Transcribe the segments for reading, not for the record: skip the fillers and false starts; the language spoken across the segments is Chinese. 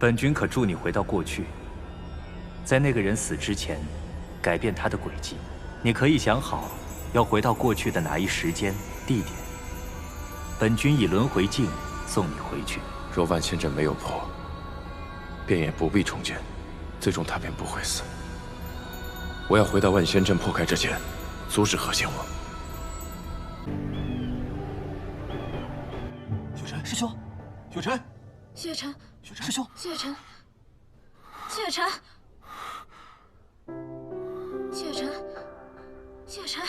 本君可助你回到过去，在那个人死之前，改变他的轨迹。你可以想好要回到过去的哪一时间、地点。本君以轮回镜送你回去。若万仙阵没有破，便也不必重建，最终他便不会死。我要回到万仙阵破开之前，阻止何仙王。雪晨，师兄，雪晨，谢晨，雪晨，师兄，谢晨，谢晨，谢晨，谢晨。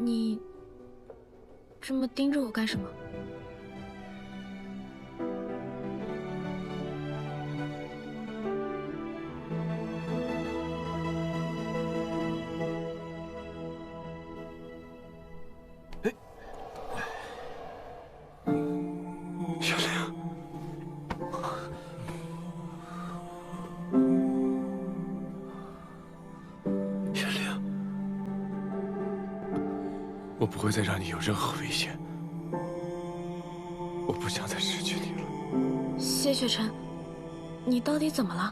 你这么盯着我干什么？小玲，小玲，我不会再让你有任何危险，我不想再失去你了。谢雪晨，你到底怎么了？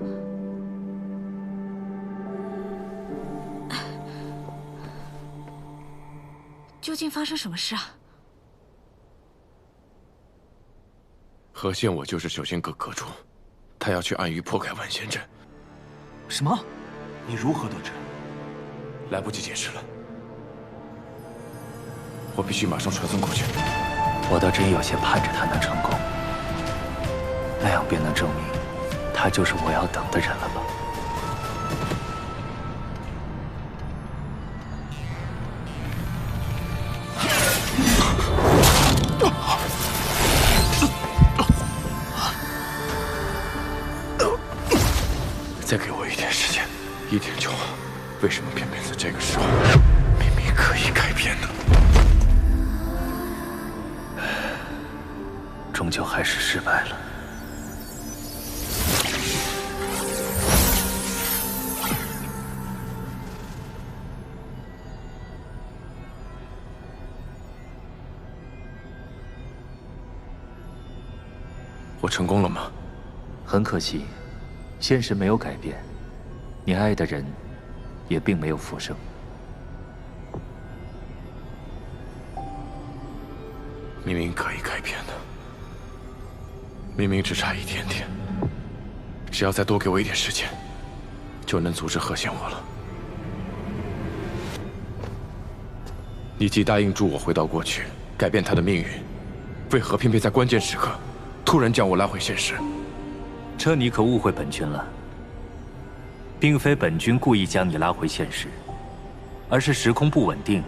究竟发生什么事啊？何仙我就是九仙阁阁主，他要去暗域破开万仙阵。什么？你如何得知？来不及解释了，我必须马上传送过去。我倒真有些盼着他能成功，那样便能证明他就是我要等的人了吧。再给我一点时间，1天就好。为什么偏偏在这个时候，明明可以改变呢？终究还是失败了。我成功了吗？很可惜，现实没有改变，你爱的人也并没有复生。明明可以改变的，明明只差一点点，只要再多给我一点时间，就能阻止何仙我了。你既答应助我回到过去，改变他的命运，为何偏偏在关键时刻，突然将我拉回现实？这你可误会本君了，并非本君故意将你拉回现实，而是时空不稳定，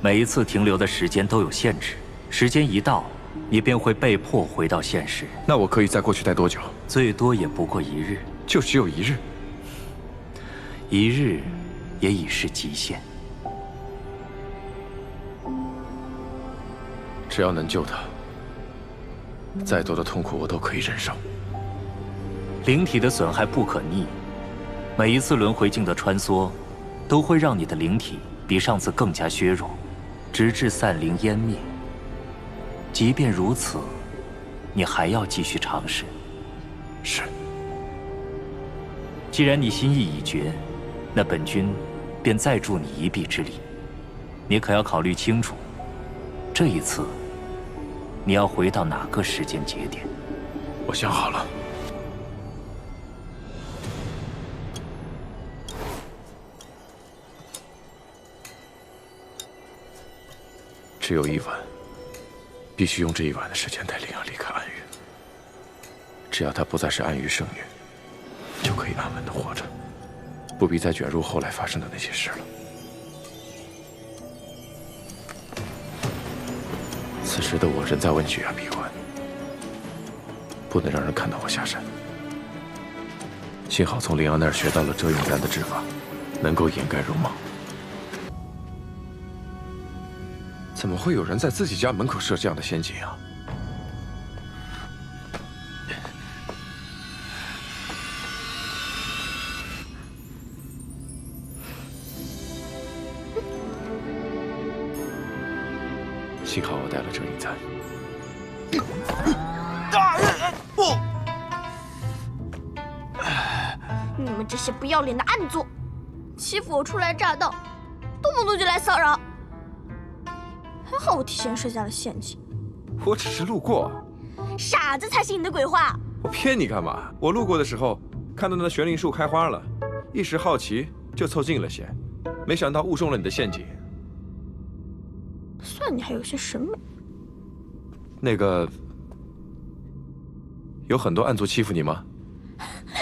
每一次停留的时间都有限制，时间一到，你便会被迫回到现实。那我可以在过去待多久？最多也不过1日，就只有1日。1日也已是极限。只要能救他，再多的痛苦我都可以忍受。灵体的损害不可逆，每一次轮回镜的穿梭，都会让你的灵体比上次更加削弱，直至散灵湮灭。即便如此，你还要继续尝试。是。既然你心意已决，那本君便再助你一臂之力。你可要考虑清楚，这一次你要回到哪个时间节点？我想好了。只有1晚，必须用这1晚的时间带灵儿离开暗域。只要她不再是暗域圣女，就可以安稳的活着，不必再卷入后来发生的那些事了。此时的我人在问血崖闭关，不能让人看到我下山。幸好从灵儿那儿学到了遮永然的制法，能够掩盖容貌。怎么会有人在自己家门口设这样的陷阱啊？幸好我带了这一簪。不！你们这些不要脸的暗族，欺负我初来乍到，动不动就来骚扰。还好我提前设下了陷阱。我只是路过，傻子才信你的鬼话。我骗你干嘛？我路过的时候看到那悬铃树开花了，一时好奇就凑近了些，没想到误中了你的陷阱。算你还有些审美。那个，有很多暗族欺负你吗？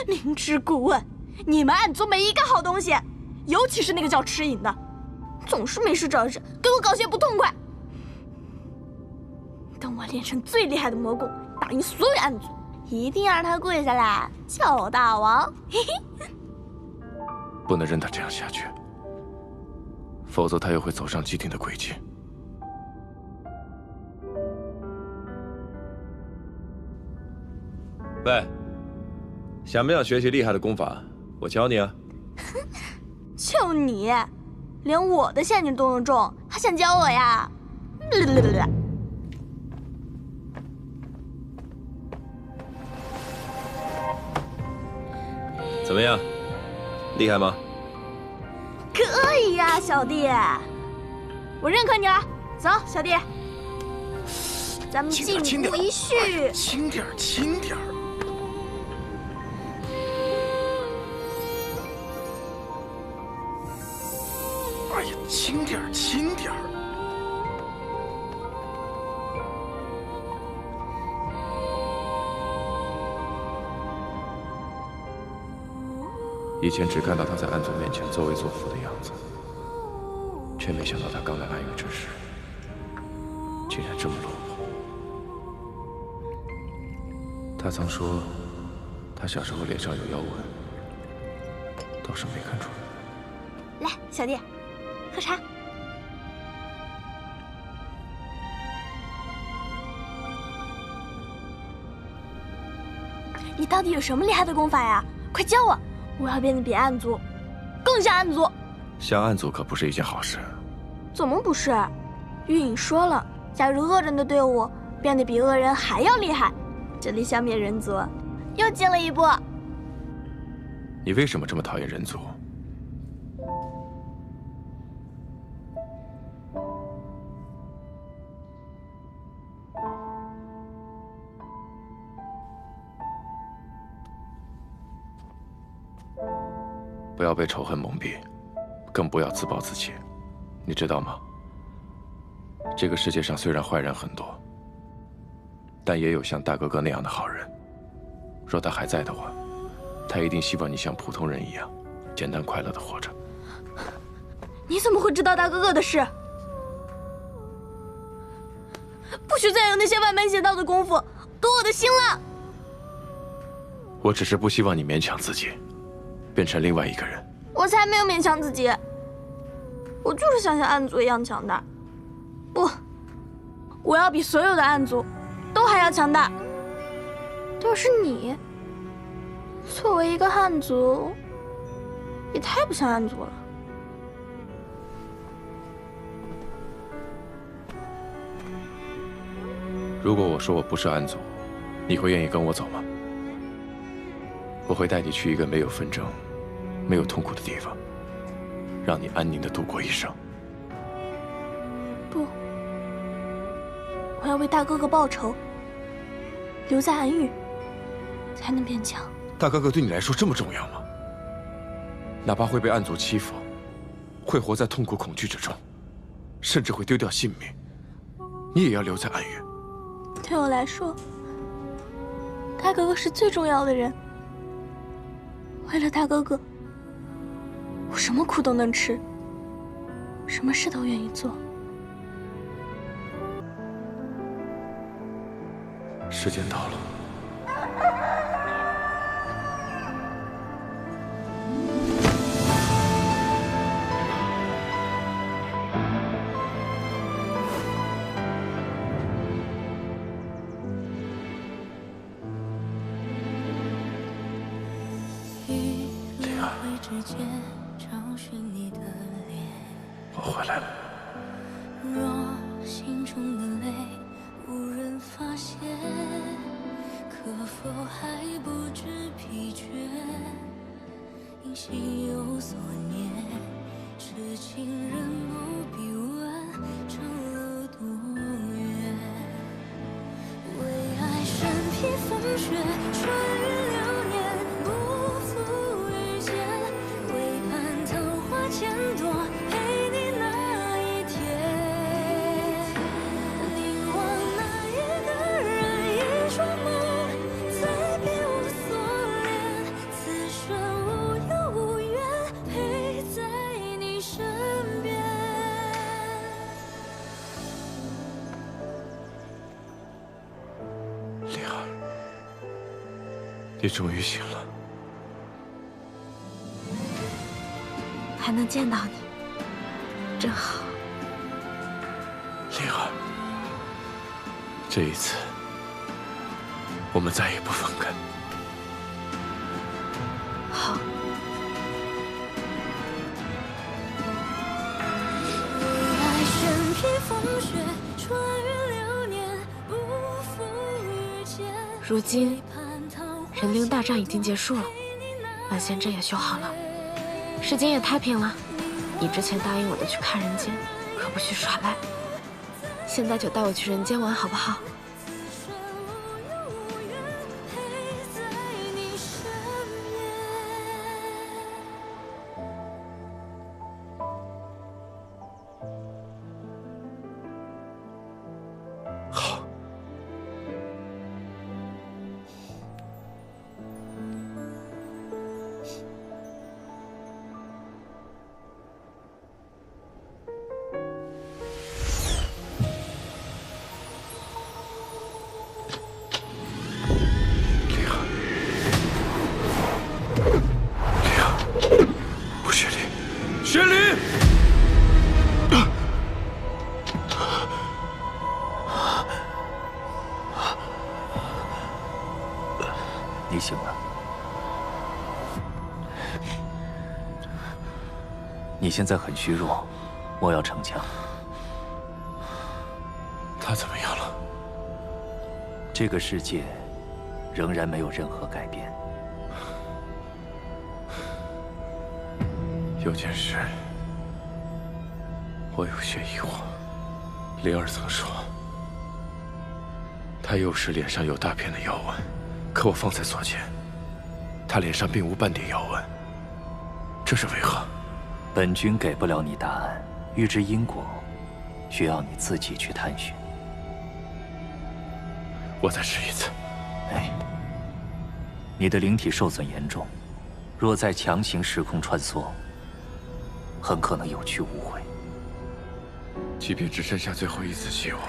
明知故问，你们暗族没一个好东西，尤其是那个叫赤影的，总是没事找事给我搞些不痛快。等我练成最厉害的魔功，打赢所有暗族，一定让他跪下来叫我大王。嘿嘿。不能任他这样下去，否则他又会走上既定的轨迹。喂，想不想学习厉害的功法？我教你啊。就你，连我的陷阱都能中，还想教我呀？怎么样，厉害吗？可以呀，小弟，我认可你了。走，小弟，咱们进步一序。轻点，轻点。哎呀，轻点，轻点。以前只看到他在暗族面前作威作福的样子，却没想到他刚来暗域之时，竟然这么落魄。他曾说，他小时候脸上有妖纹，倒是没看出来。来，小弟，喝茶。你到底有什么厉害的功法呀？快教我！我要变得比暗族更像暗族。像暗族可不是一件好事。怎么不是？玉影说了，加入恶人的队伍，变得比恶人还要厉害，这离消灭人族又近了一步。你为什么这么讨厌人族？不要被仇恨蒙蔽，更不要自暴自弃。你知道吗？这个世界上虽然坏人很多，但也有像大哥哥那样的好人。若他还在的话，他一定希望你像普通人一样，简单快乐的活着。你怎么会知道大哥哥的事？不许再有那些歪门邪道的功夫夺我的心了！我只是不希望你勉强自己，变成另外一个人。我才没有勉强自己，我就是想像暗族一样强大。不，我要比所有的暗族都还要强大。倒是你，作为一个汉族，也太不像暗族了。如果我说我不是暗族，你会愿意跟我走吗？我会带你去一个没有纷争、没有痛苦的地方，让你安宁地度过一生。不，我要为大哥哥报仇，留在暗域，才能变强。大哥哥对你来说这么重要吗？哪怕会被暗族欺负，会活在痛苦恐惧之中，甚至会丢掉性命，你也要留在暗域。对我来说，大哥哥是最重要的人。为了大哥哥，我什么苦都能吃，什么事都愿意做。时间到了。我回来了。若心中雪，穿越流年，不负遇见。唯盼桃花千朵，陪你那一天。凝望那一个人，一双梦，再别无所恋。此生无忧无怨，陪在你身边。灵儿，你终于醒了。还能见到你，真好。灵儿，这一次，我们再也不分开。好。来身披风雪，穿越流年，不负遇见。如今，人灵大战已经结束了，万仙阵也修好了，世间也太平了。你之前答应我的去看人间，可不许耍赖。现在就带我去人间玩，好不好？好。不是雪莉，雪莉！你醒了。你现在很虚弱，我要逞强。他怎么样了？这个世界仍然没有任何改变。有件事，我有些疑惑。灵儿曾说，他幼时脸上有大片的妖纹，可我方才所见，他脸上并无半点妖纹，这是为何？本君给不了你答案，预知因果，需要你自己去探寻。我再试一次。哎，你的灵体受损严重，若再强行时空穿梭，很可能有去无回。即便只剩下最后一丝希望，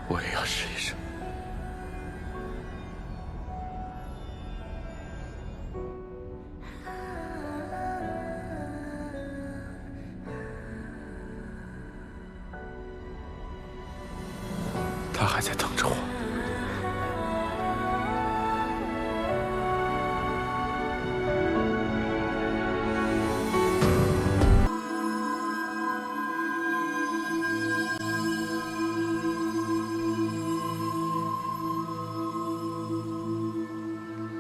我也要试一试。他还在等着我。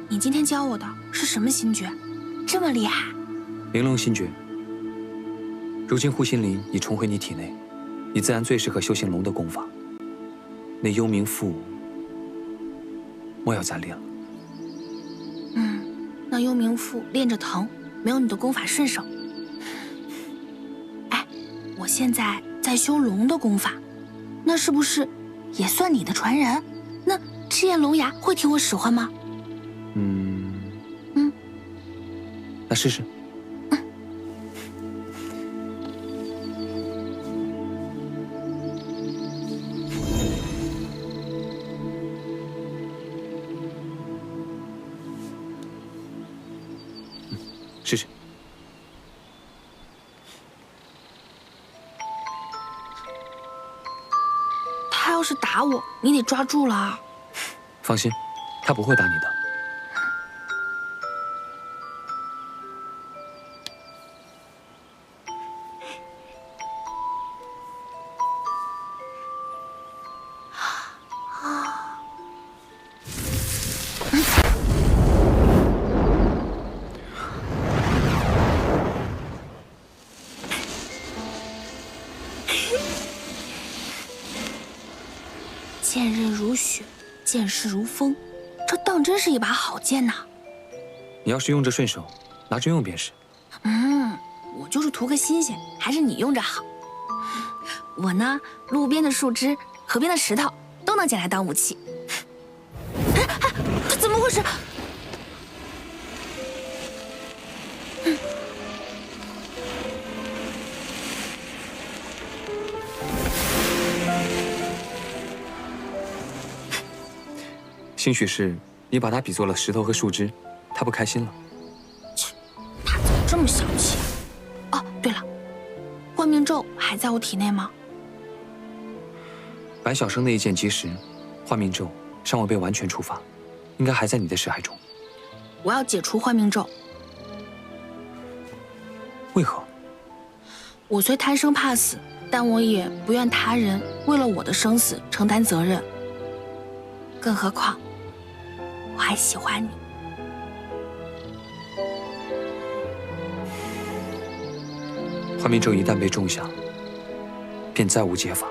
你今天教我的是什么心诀？这么厉害！玲珑心诀。如今护心灵已重回你体内，你自然最适合修行龙的功法。那幽冥赋，莫要再练了。那幽冥赋练着疼，没有你的功法顺手。哎，我现在在修龙的功法，那是不是也算你的传人？那赤焰龙牙会听我使唤吗？那试试。试试。他要是打我，你得抓住了啊！放心，他不会打你的。剑刃如雪，剑势如风，这当真是一把好剑呐！你要是用着顺手，拿着用便是。我就是图个新鲜，还是你用着好。我呢，路边的树枝、河边的石头都能捡来当武器。这怎么回事？兴许是你把它比作了石头和树枝，他不开心了。他怎么这么小气啊？哦，对了，幻命咒还在我体内吗？白晓生那一剑击时，幻命咒尚未被完全触发，应该还在你的识海中。我要解除幻命咒。为何？我虽贪生怕死，但我也不愿他人为了我的生死承担责任。更何况，我还喜欢你。幻命咒一旦被种下，便再无解法。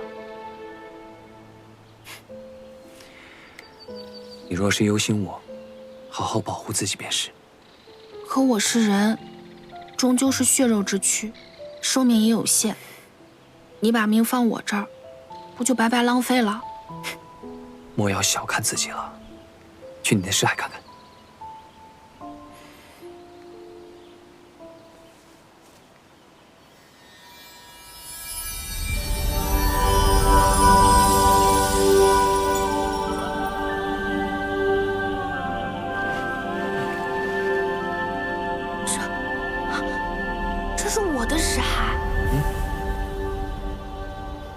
你若是忧心我，好好保护自己便是。可我是人，终究是血肉之躯，寿命也有限。你把命放我这儿，不就白白浪费了？莫要小看自己了，去你的识海看看。这是我的识海。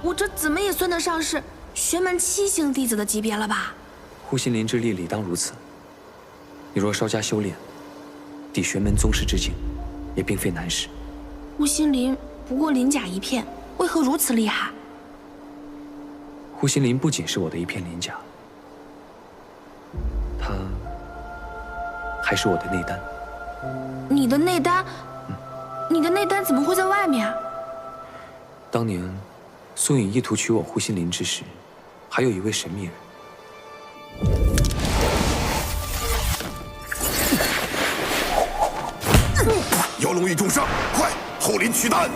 我这怎么也算得上是玄门7星弟子的级别了吧？护心灵之力理当如此。你若稍加修炼，抵玄门宗师之境，也并非难事。护心灵不过鳞甲一片，为何如此厉害？护心灵不仅是我的一片鳞甲，它还是我的内丹。你的内丹？你的内丹怎么会在外面？当年苏颖意图取我护心灵之时，还有一位神秘人。妖龙已重伤，快后林取丹！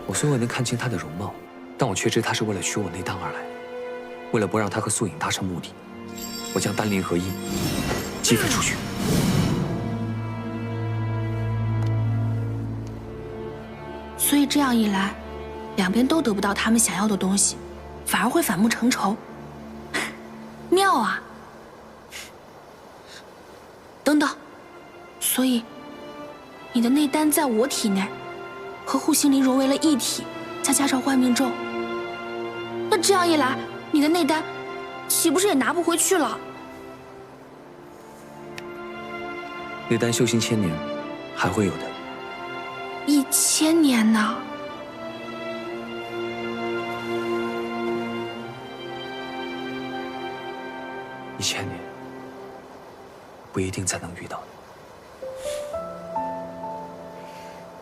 我虽未能看清他的容貌，但我却知他是为了取我内丹而来。为了不让他和苏颖达成目的，我将丹灵合一，击飞出去。所以这样一来，两边都得不到他们想要的东西，反而会反目成仇。妙啊！等等，所以你的内丹在我体内，和护心灵融为了一体，再加上幻命咒，那这样一来，你的内丹岂不是也拿不回去了？内丹修行1000年，还会有的。1000年呢？1000年，不一定再能遇到。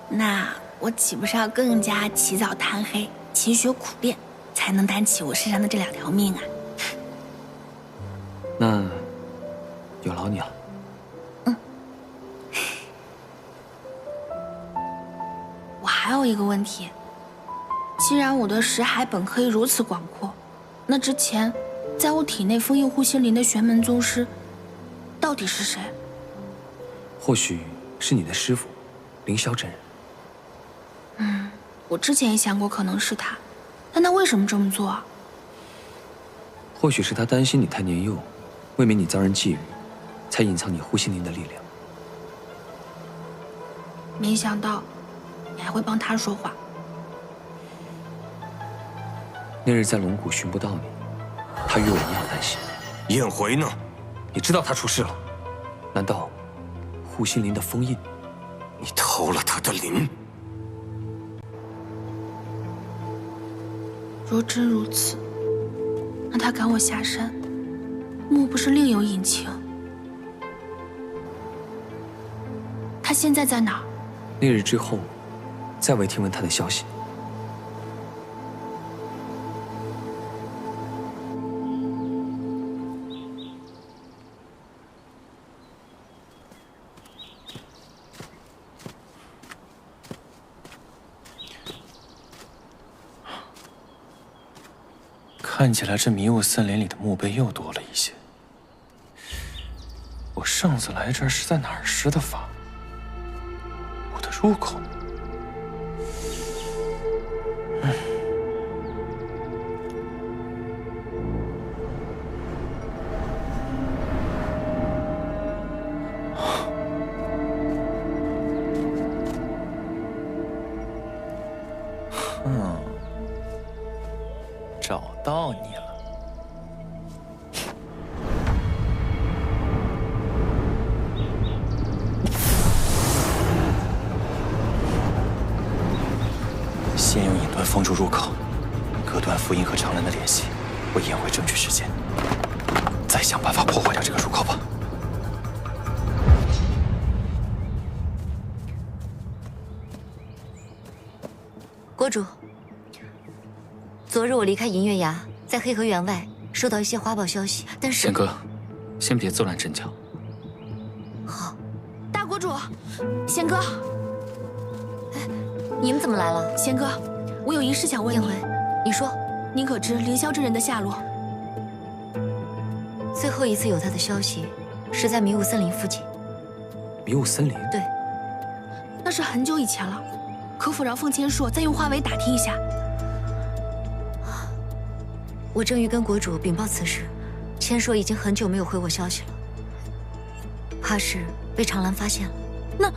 那我岂不是要更加起早贪黑、勤学苦练，才能担起我身上的这2条命啊？那有劳你了。我还有一个问题，既然我的识海本可以如此广阔，那之前在我体内封印护心灵的玄门宗师，到底是谁？或许是你的师傅，凌霄真人。我之前也想过可能是他，但他为什么这么做啊？或许是他担心你太年幼，未免你遭人觊觎，才隐藏你护心灵的力量。没想到你还会帮他说话。那日在龙谷寻不到你，他与我一样担心。燕回呢？你知道他出事了？难道护心灵的封印？你偷了他的灵？若真如此，那他赶我下山，莫不是另有隐情？他现在在哪儿？那日之后，再未听闻他的消息。看起来这迷雾森林里的墓碑又多了一些。我上次来这儿是在哪儿施的法？我的入口呢？找到你了。先用引盾封住入口，隔断福音和长兰的联系，我延回证据时间，再想办法破坏掉这个入口吧。国主，昨日我离开银月崖，在黑河园外收到一些花报消息，但是贤哥，先别自乱阵脚。好，大国主，贤哥，你们怎么来了？贤哥，我有一事想问你。你说，您可知凌霄这人的下落？最后一次有他的消息，是在迷雾森林附近。迷雾森林？对，那是很久以前了。可否让凤千硕再用话尾打听一下？我正欲跟国主禀报此事，千硕已经很久没有回我消息了，怕是被长兰发现了。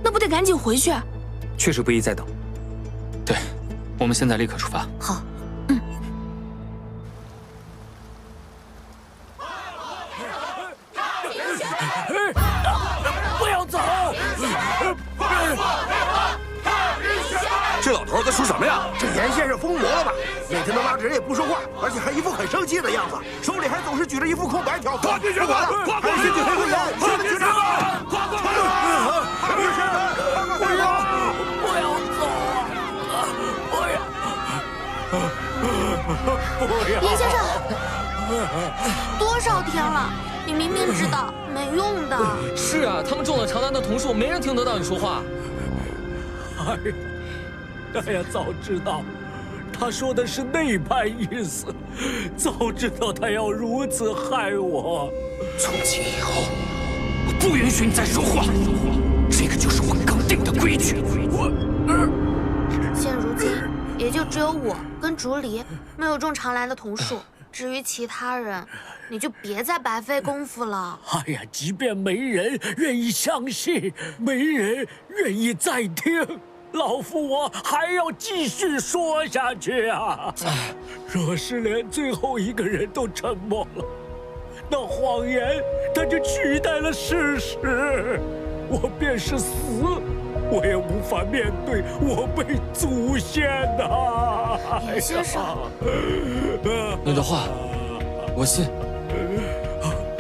那不得赶紧回去？确实不宜再等。对，我们现在立刻出发。好。不要走！这老头在说什么呀？这严先生疯魔了吧？每天都拉着人也不说话，而且还一副很生气的样子，手里还总是举着一副空白条。快去学馆！快去黑河园！现在去查吧！快！不要走啊！严先生，多少天了？你明明知道没用的。是啊，他们中了长兰的瞳术，没人听得到你说话。哎呀，早知道，他说的是那般意思，早知道他要如此害我。从今以后，我不允许你再说话，这个就是我刚定的规矩。现如今，也就只有我跟竹离没有中长兰的瞳术，至于其他人，你就别再白费功夫了。哎呀，即便没人愿意相信，没人愿意再听。老夫我还要继续说下去啊！若是连最后一个人都沉默了，那谎言它就取代了事实，我便是死，我也无法面对我辈祖先呐！严先生，你的话，我信。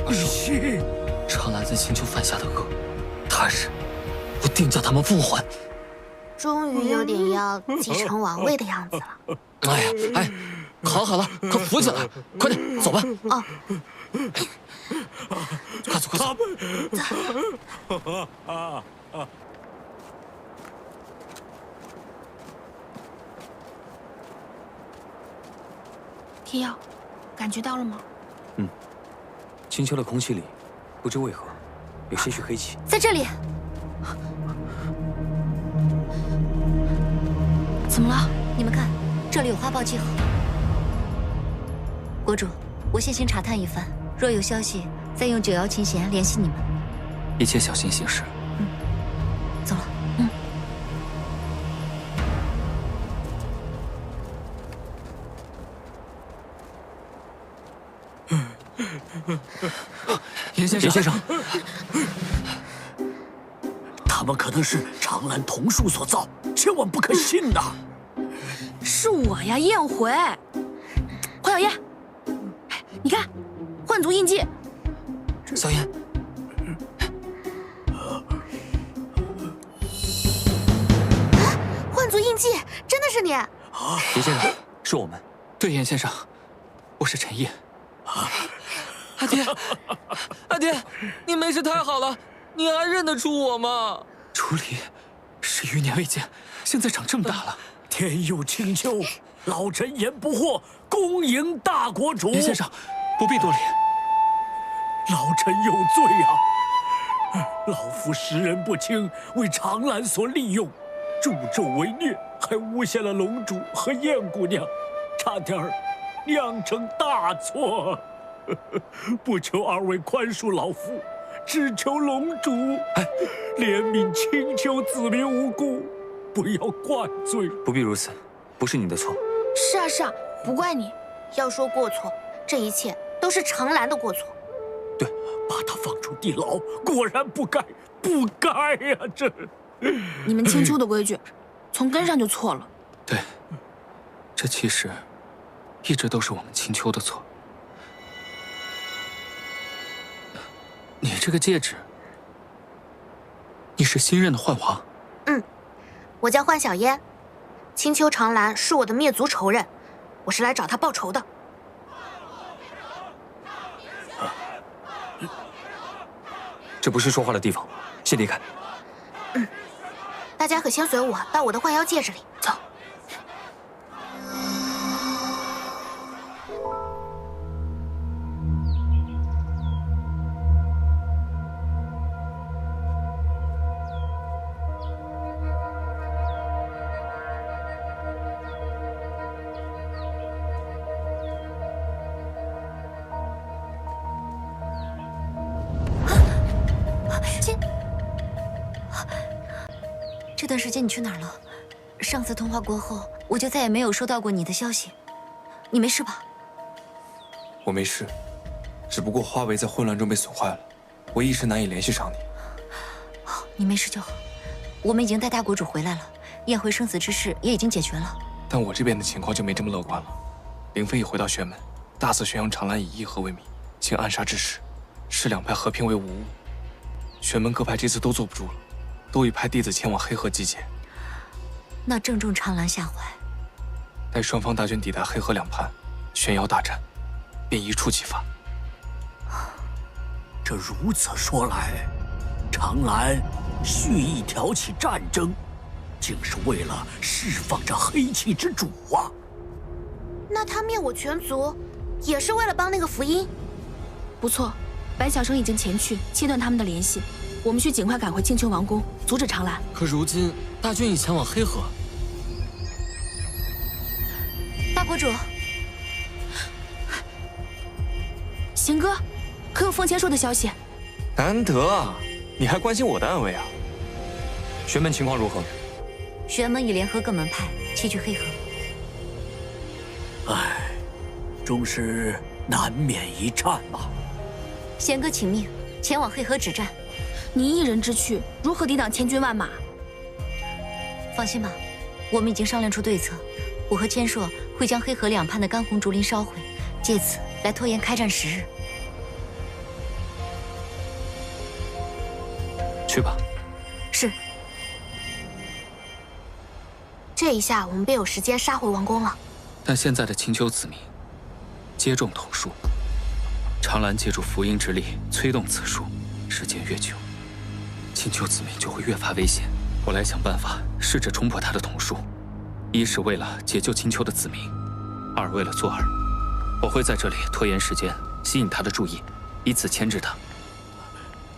你信？长兰在青丘犯下的恶，他日我定叫他们复还。终于有点要继承王位的样子了。哎呀，哎，好了，快扶起来，快点走吧。哦，快走。天耀，感觉到了吗？青丘的空气里，不知为何有些许黑气。在这里。怎么了？你们看，这里有花报记号。国主，我先行查探一番，若有消息，再用九瑶琴弦联系你们。一切小心行事。走了。严先生，他们可能是长兰瞳术所造，千万不可信呐！是我呀，燕回。黄小燕，你看，幻族印记。小燕，幻族印记，真的是你！严先生，是我们。对，严先生，我是陈烨。阿爹，你没事太好了，你还认得出我吗？竹离，是余年未见，现在长这么大了。天佑青丘，老臣言不惑，恭迎大国主。林先生，不必多礼。老臣有罪啊！老夫识人不清，为长兰所利用，助纣为虐，还诬陷了龙主和燕姑娘，差点酿成大错。不求二位宽恕老夫，只求龙主怜悯青丘子民无辜，不要灌罪。不必如此，不是你的错。是啊是啊，不怪你。要说过错，这一切都是长兰的过错。对，把他放出地牢，果然不该，不该呀！这，你们青丘的规矩，从根上就错了。对，这其实一直都是我们青丘的错。你这个戒指，你是新任的幻皇？我叫幻小烟，青丘长兰是我的灭族仇人，我是来找他报仇的。这不是说话的地方，先离开。大家可先随我到我的幻妖戒指里走。这段时间你去哪儿了？上次通话过后，我就再也没有收到过你的消息。你没事吧？我没事，只不过花围在混乱中被损坏了，我一时难以联系上你。你没事就好。我们已经带大国主回来了，宴会生死之事也已经解决了。但我这边的情况就没这么乐观了。凌飞已回到玄门，大肆宣扬长兰以议和为名，行暗杀之实，视两派和平为无物。玄门各派这次都坐不住了，都已派弟子前往黑河集结。那正中长兰下怀。待双方大军抵达黑河两畔，炫耀大战，便一触即发。这如此说来，长兰蓄意挑起战争，竟是为了释放这黑气之主啊！那他灭我全族，也是为了帮那个福音？不错，白晓生已经前去切断他们的联系。我们需尽快赶回青丘王宫，阻止长兰。可如今大军已前往黑河。大国主，贤哥，可有凤千说的消息？难得啊，你还关心我的安危啊？玄门情况如何？玄门已联合各门派齐聚黑河。唉，终是难免一战嘛。贤哥请命前往黑河止战。你一人之去，如何抵挡千军万马？放心吧，我们已经商量出对策。我和千硕会将黑河两畔的干红竹林烧毁，借此来拖延开战时日。去吧。是。这一下我们便有时间杀回王宫了。但现在的青丘子民皆中统术，长兰借助福音之力催动此术，时间越久，青丘子民就会越发危险。我来想办法，试着冲破他的统术。一是为了解救青丘的子民，二为了做儿。我会在这里拖延时间，吸引他的注意，以此牵制他。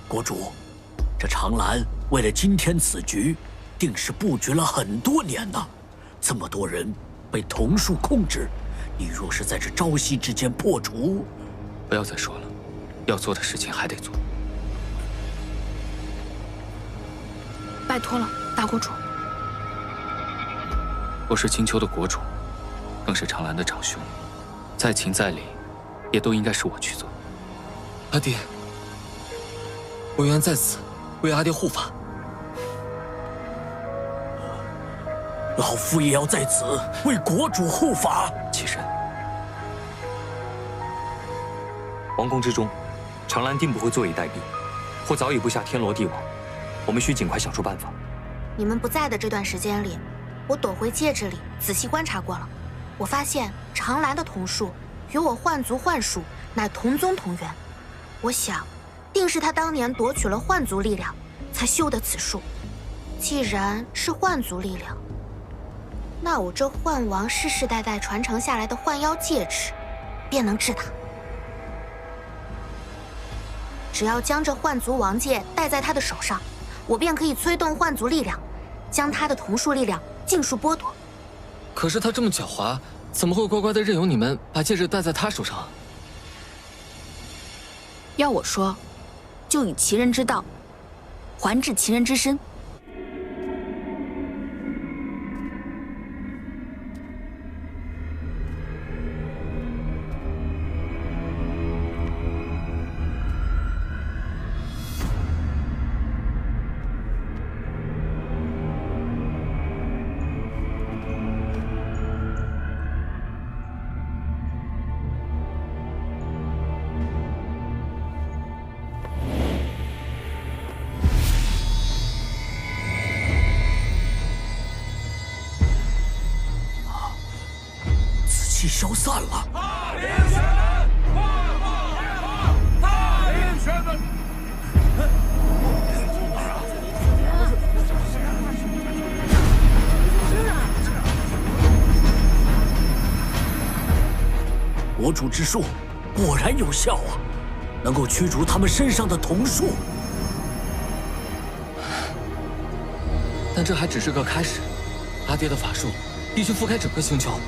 国主，这长兰为了今天此局，定是布局了很多年呐。这么多人被统术控制，你若是在这朝夕之间破除，不要再说了，要做的事情还得做。拜托了，大国主。我是青丘的国主，更是长兰的长兄，再情再理，也都应该是我去做。阿爹，我愿在此为阿爹护法。老夫也要在此为国主护法。起身。王宫之中，长兰定不会坐以待毙，或早已布下天罗地网。我们需尽快想出办法。你们不在的这段时间里，我躲回戒指里仔细观察过了，我发现长兰的统术与我幻族幻术乃同宗同源。我想，定是他当年夺取了幻族力量，才修的此术。既然是幻族力量，那我这幻王世世代代传承下来的幻妖戒指，便能治他。只要将这幻族王戒戴在他的手上，我便可以催动幻族力量，将他的瞳术力量尽数剥夺。可是他这么狡猾，怎么会乖乖的任由你们把戒指戴在他手上？要我说，就以其人之道，还治其人之身。气消散了。国主之术果然有效啊，能够驱逐他们身上的瞳术。但这还只是个开始，阿爹的法术必须覆盖整个星球。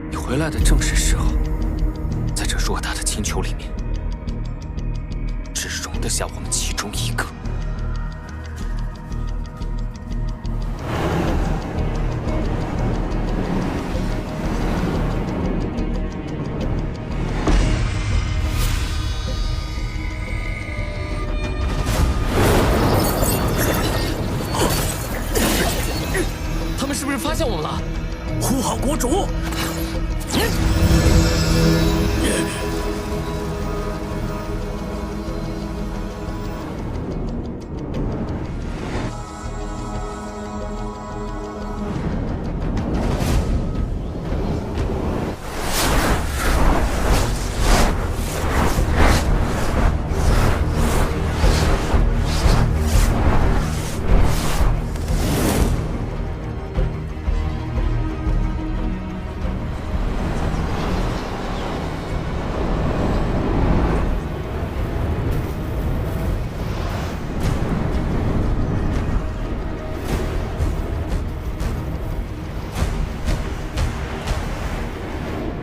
你回来的正是时候，在这偌大的星球里面，只容得下我们其中一个。发现我们了！呼号国主！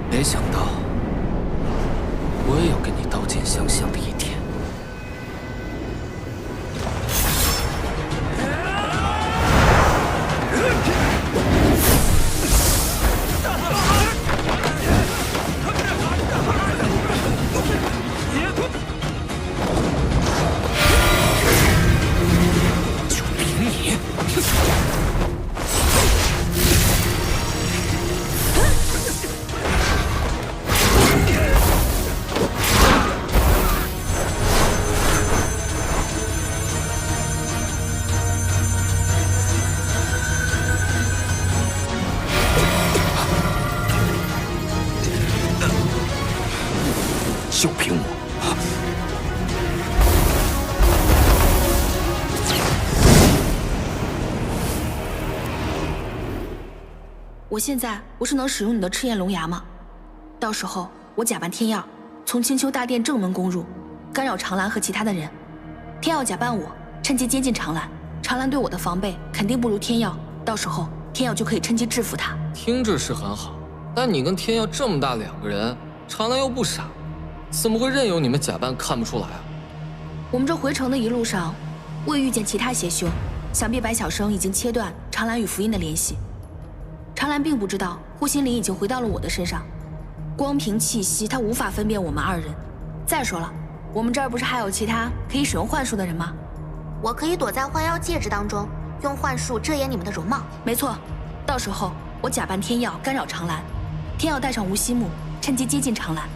没想到，我也有跟你刀剑相向的一天。就凭你！就凭我！我现在不是能使用你的赤焰龙牙吗？到时候我假扮天耀，从青丘大殿正门攻入，干扰长兰和其他的人。天耀假扮我，趁机接近长兰。长兰对我的防备肯定不如天耀，到时候天耀就可以趁机制服他。听着是很好，但你跟天耀这么大两个人，长兰又不傻。怎么会任由你们假扮看不出来啊？我们这回城的一路上，未遇见其他邪修，想必白晓生已经切断长兰与福音的联系。长兰并不知道护心灵已经回到了我的身上，光凭气息，他无法分辨我们二人。再说了，我们这儿不是还有其他可以使用幻术的人吗？我可以躲在幻妖戒指当中，用幻术遮掩你们的容貌。没错，到时候我假扮天耀干扰长兰，天耀带上无心木，趁机接近长兰。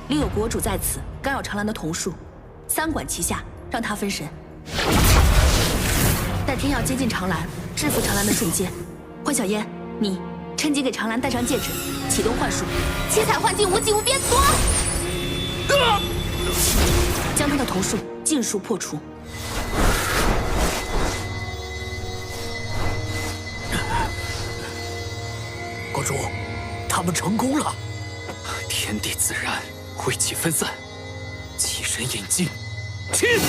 另有国主在此干扰长兰的瞳术，三管齐下，让他分神。待天耀接近长兰，制服长兰的瞬间，幻小烟，你趁机给长兰戴上戒指，启动幻术，七彩幻境无极无边夺！将他的瞳术尽数破除。国主，他们成功了。天地自然，晦气分散，气神引进，去！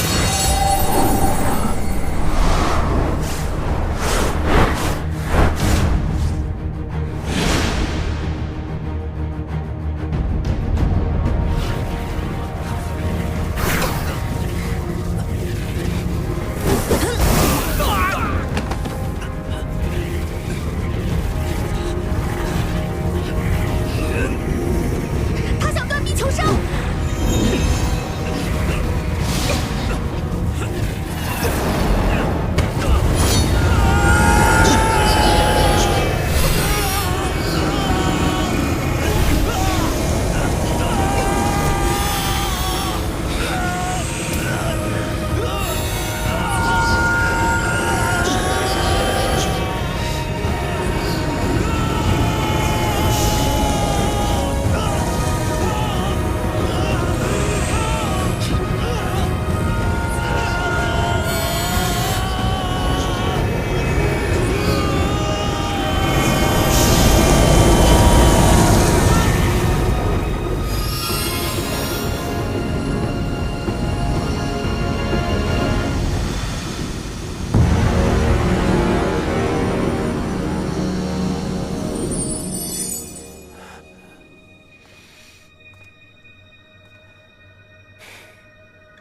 他想断臂求生。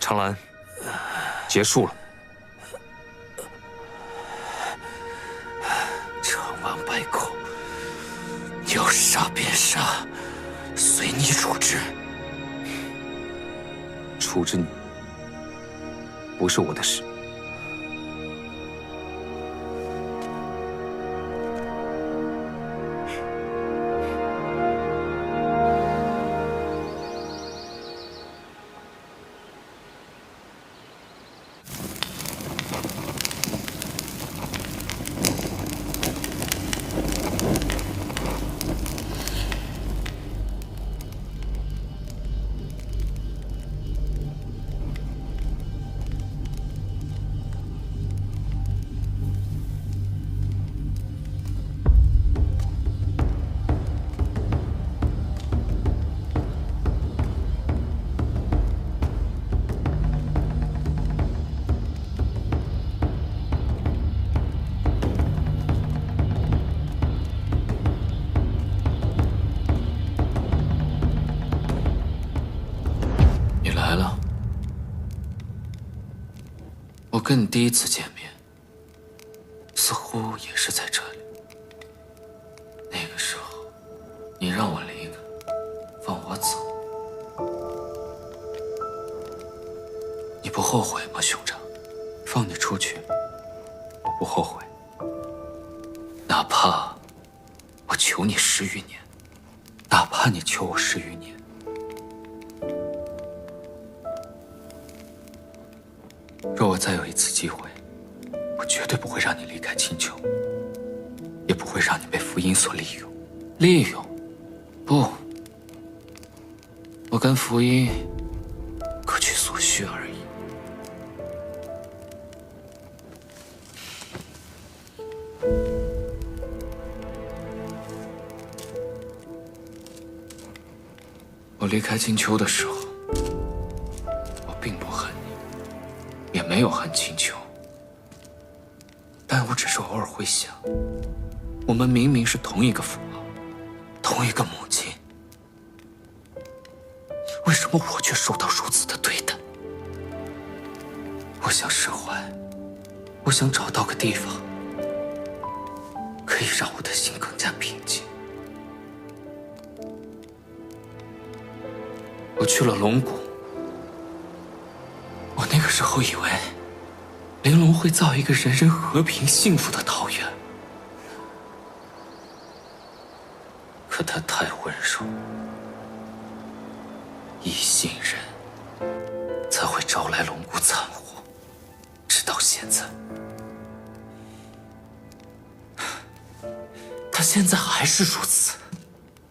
长兰，结束了。长王百口，要杀便杀，随你处置。处置你，不是我的事。你来了，我跟你第一次见面，似乎也是在这里。那个时候，你让我离开，放我走，你不后悔吗，兄长？放你出去，我不后悔，哪怕我求你10余年，哪怕你求我10余年。若我再有一次机会，我绝对不会让你离开青丘，也不会让你被福音所利用。利用？不，我跟福音各取所需而已。我离开青丘的时候，我并不恨你，也没有恨青丘，但我只是偶尔会想，我们明明是同一个父老，同一个母亲，为什么我却受到如此的对待？我想释怀，我想找到个地方，可以让我的心更加平静。我去了龙谷，我那个时候以为玲珑会造一个人人和平幸福的桃源，可她太温柔，一信任才会招来龙谷惨祸，直到现在，她现在还是如此，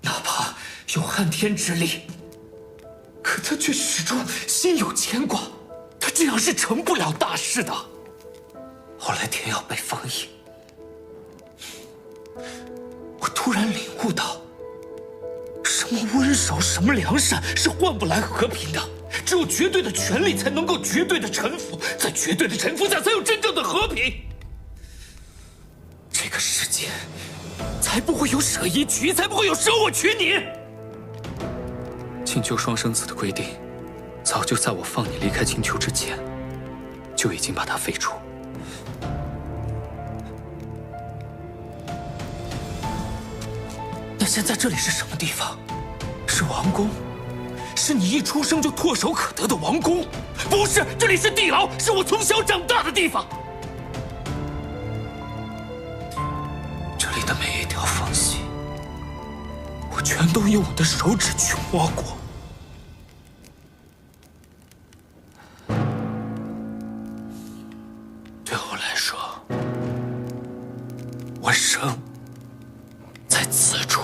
哪怕有撼天之力，可他却始终心有牵挂。他这样是成不了大事的。后来天要被封印，我突然领悟到，什么温柔，什么良善，是换不来和平的。只有绝对的权力，才能够绝对的臣服，在绝对的臣服下，才有真正的和平。这个世界，才不会有舍夷取，才不会有舍我取你。青丘双生子的规定，早就在我放你离开青丘之前，就已经把它废除。那现在这里是什么地方？是王宫？是你一出生就唾手可得的王宫？不是，这里是地牢，是我从小长大的地方。这里的每一条缝隙，我全都用我的手指去摸过。对我来说，我生在此处，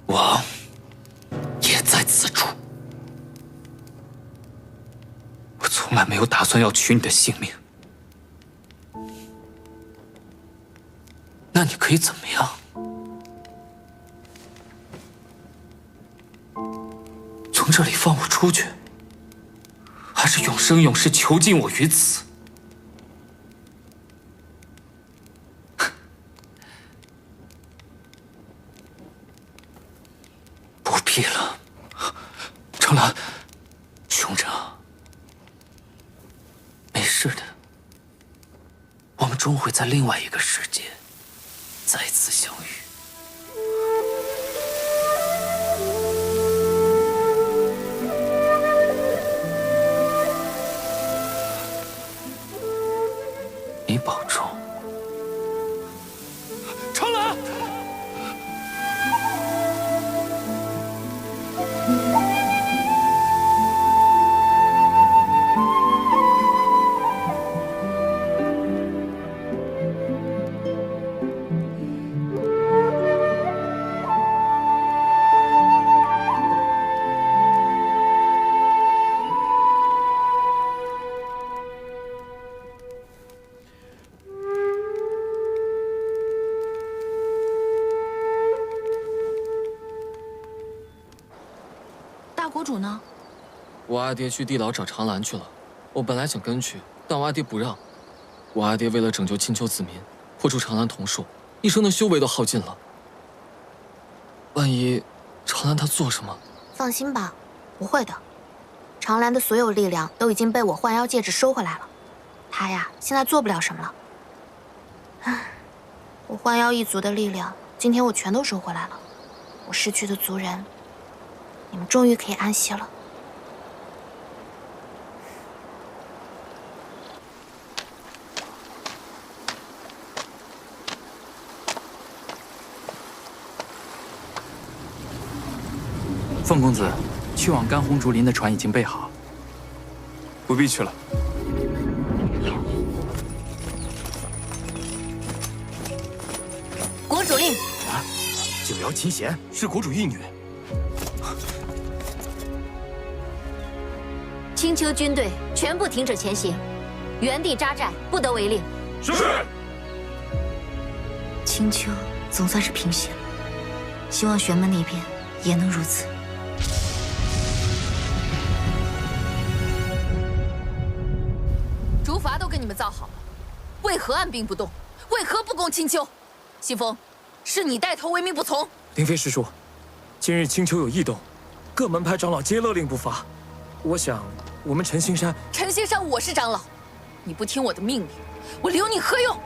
亡也在此处。我从来没有打算要取你的性命。那你可以怎么样？从这里放我出去，还是永生永世囚禁我于此？不必了，程兰，兄长，没事的，我们终会在另外一个世界再次相遇。你保重，程兰。国主呢？我阿爹去地牢找长兰去了。我本来想跟去，但我阿爹不让。我阿爹为了拯救青丘子民，破除长兰瞳术，一生的修为都耗尽了。万一长兰她做什么？放心吧，不会的。长兰的所有力量都已经被我幻妖戒指收回来了，她呀，现在做不了什么了。唉，我幻妖一族的力量，今天我全都收回来了。我失去的族人，你们终于可以安息了。凤公子，去往甘红竹林的船已经备好，不必去了。国主令。啊，九瑶琴弦是国主义女。青丘军队全部停止前行，原地扎寨，不得违令。是。青丘总算是平息了，希望玄门那边也能如此。竹筏都跟你们造好了，为何按兵不动？为何不攻青丘？西风，是你带头为民不从。灵妃师叔，今日青丘有异动，各门派长老皆勒令不发。我想，我们陈星山，我是长老，你不听我的命令，我留你何用？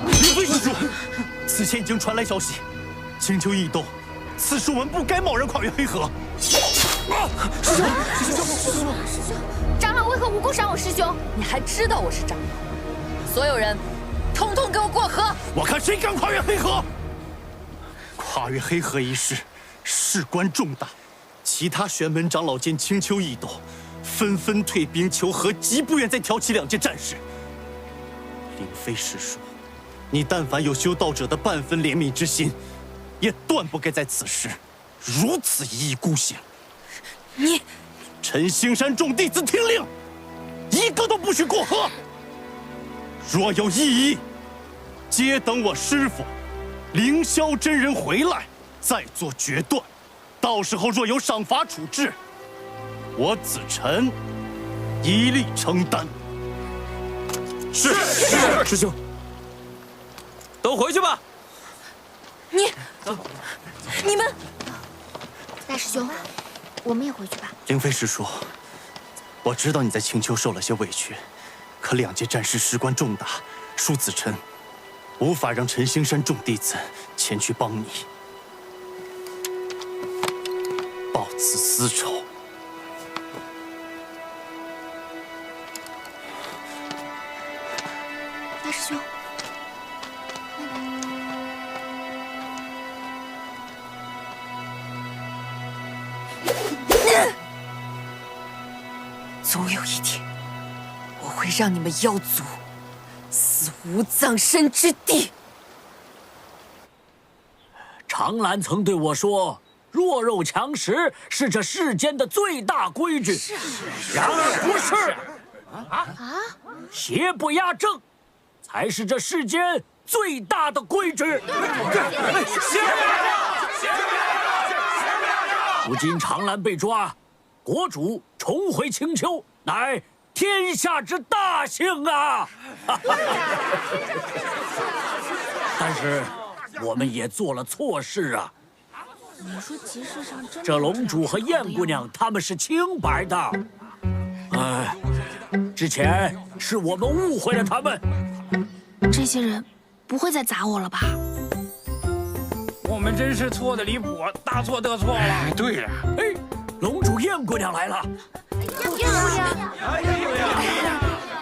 灵妃师叔，此前已经传来消息，青丘异动，此事我们不该贸然跨越黑河。师兄，长老为何无故杀我师兄？你还知道我是长老？所有人，统统给我过河！我看谁敢跨越黑河！跨越黑河一事，事关重大，其他玄门长老见青丘异动，纷纷退兵求和，极不愿再挑起两件战事。灵妃师叔，你但凡有修道者的半分怜悯之心，也断不该在此时如此一意孤行。你，陈兴山众弟子听令，一个都不许过河。若有异议，皆等我师父凌霄真人回来再做决断。到时候若有赏罚处置，我子辰一力承担。是，师兄，都回去吧。你们，大师兄，我们也回去吧。灵飞师叔，我知道你在青丘受了些委屈，可两界战事事关重大，恕子辰无法让陈兴山众弟子前去帮你，报此私仇。大师兄，总有一天，我会让你们妖族死无葬身之地。常兰曾对我说：“弱肉强食是这世间的最大规矩。”然而不是，邪不压正，才是这世间最大的规矩。如今常兰被抓，国主重回青丘，乃天下之大幸啊！但是我们也做了错事啊。你说集市上真的这龙主和燕姑娘他们是清白的，之前是我们误会了他们。这些人不会再砸我了吧？我们真是错的离谱，大错特错了。对了，哎，龙主燕姑娘来了。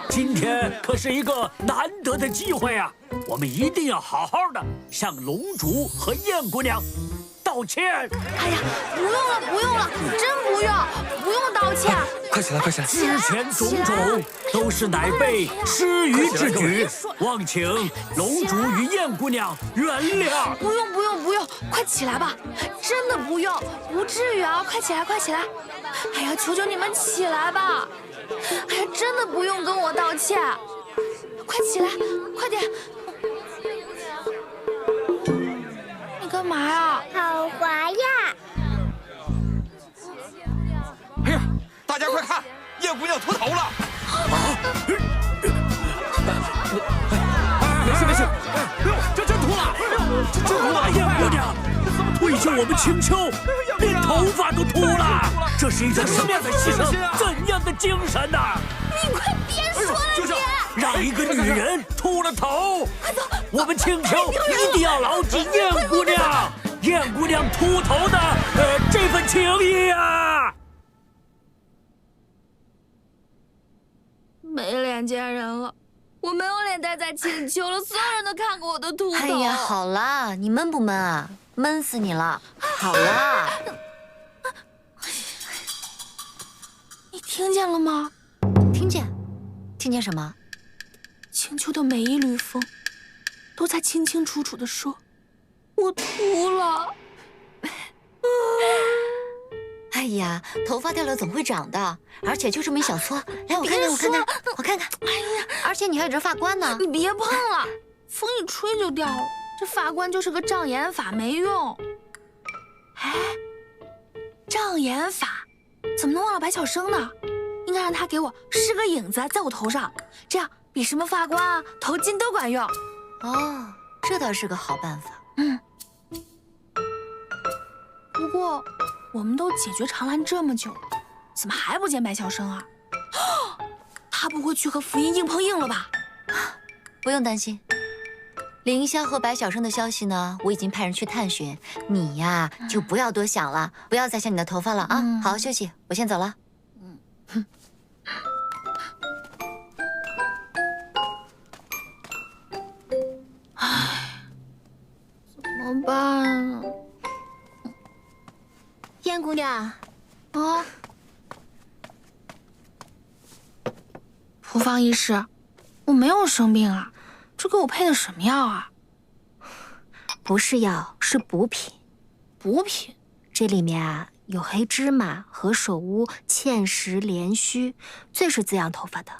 今天可是一个难得的机会啊，我们一定要好好的向龙主和燕姑娘道歉。哎呀，不用了，不用了，真不用道歉。快起来，快起来！之前种种都是乃辈失愚之举，望请龙主与燕姑娘原谅。不用，快起来吧！真的不用，不至于啊！快起来，快起来！哎呀，求求你们起来吧！哎呀，真的不用跟我道歉，快起来，快点！你干嘛呀？好滑呀！哎呀，大家快看，燕姑娘秃头了！没事，这真秃了！这真秃了！燕姑娘为救我们青丘，连头发都秃了，这是一种什么样的牺牲？怎样的精神呐？你快别说了，你让一个女人秃了头！快走！我们青丘一定要牢记燕姑娘秃头的这份情谊啊！没脸见人了，我没有脸待在青丘了，所有人都看过我的秃头。哎呀，好啦，你闷不闷啊？闷死你了！好啦，你听见了吗？听见什么？青丘的每一缕风，都在清清楚楚地说，我秃了。哎呀，头发掉了总会长的，而且就这么一小撮。来，我看看。哎呀，而且你还有这发冠呢。你别碰了，风一吹就掉了。这发冠就是个障眼法，没用。哎，障眼法怎么能忘了白晓生呢？应该让他给我施个影子在我头上，这样比什么发冠啊、头巾都管用。哦，这倒是个好办法。不过我们都解决长兰这么久了，怎么还不见白晓生啊？他不会去和福音硬碰硬了吧？不用担心，凌霄和白晓生的消息呢，我已经派人去探寻。你呀，就不要多想了，不要再想你的头发了啊！好好休息，我先走了。怎么办啊？燕姑娘，啊，仆方医师，我没有生病啊，这给我配的什么药啊？不是药，是补品。补品？这里面啊有黑芝麻、何首乌、芡实、莲须，最是滋养头发的。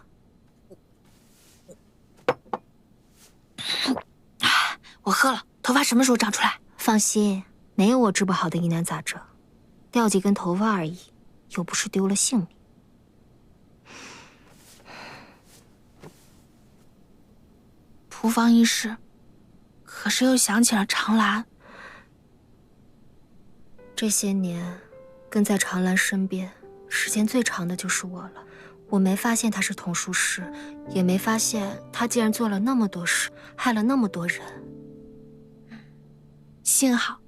我喝了，头发什么时候长出来？放心，没有我治不好的疑难杂症，掉几根头发而已，又不是丢了性命。仆房一事，可是又想起了长兰。这些年，跟在长兰身边，时间最长的就是我了。我没发现他是童术师，也没发现他竟然做了那么多事，害了那么多人。幸好，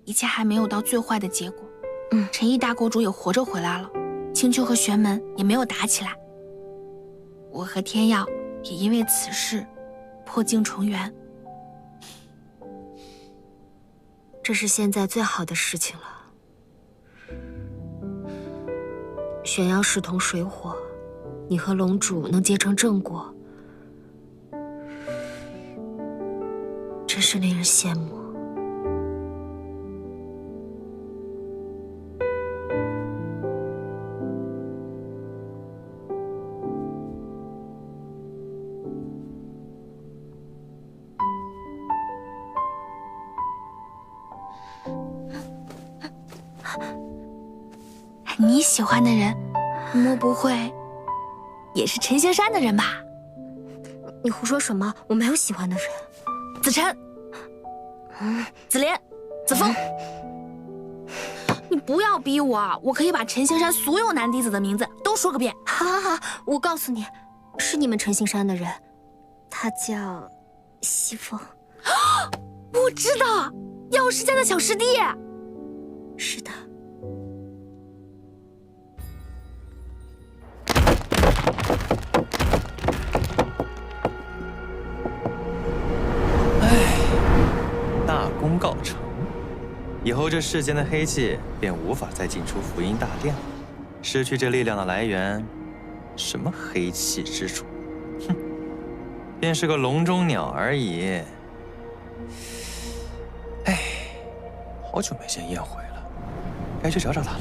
一切还没有到最坏的结果。陈毅大国主也活着回来了，青丘和玄门也没有打起来。我和天耀也因为此事破镜重圆。这是现在最好的事情了。玄阳势同水火，你和龙主能结成正果，真是令人羡慕。你喜欢的人，莫不会也是陈仙山的人吧？你胡说什么？我没有喜欢的人。子晨、子莲、子枫，你不要逼我，我可以把陈仙山所有男弟子的名字都说个遍。好，我告诉你，是你们陈星山的人，他叫西风。我知道，药师家的小师弟。是的。大功告成，以后这世间的黑气便无法再进出福音大殿了。失去这力量的来源，什么黑气之主，哼，便是个笼中鸟而已。哎，好久没见燕回了，该去找找他了。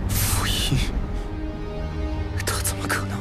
福音，他怎么可能？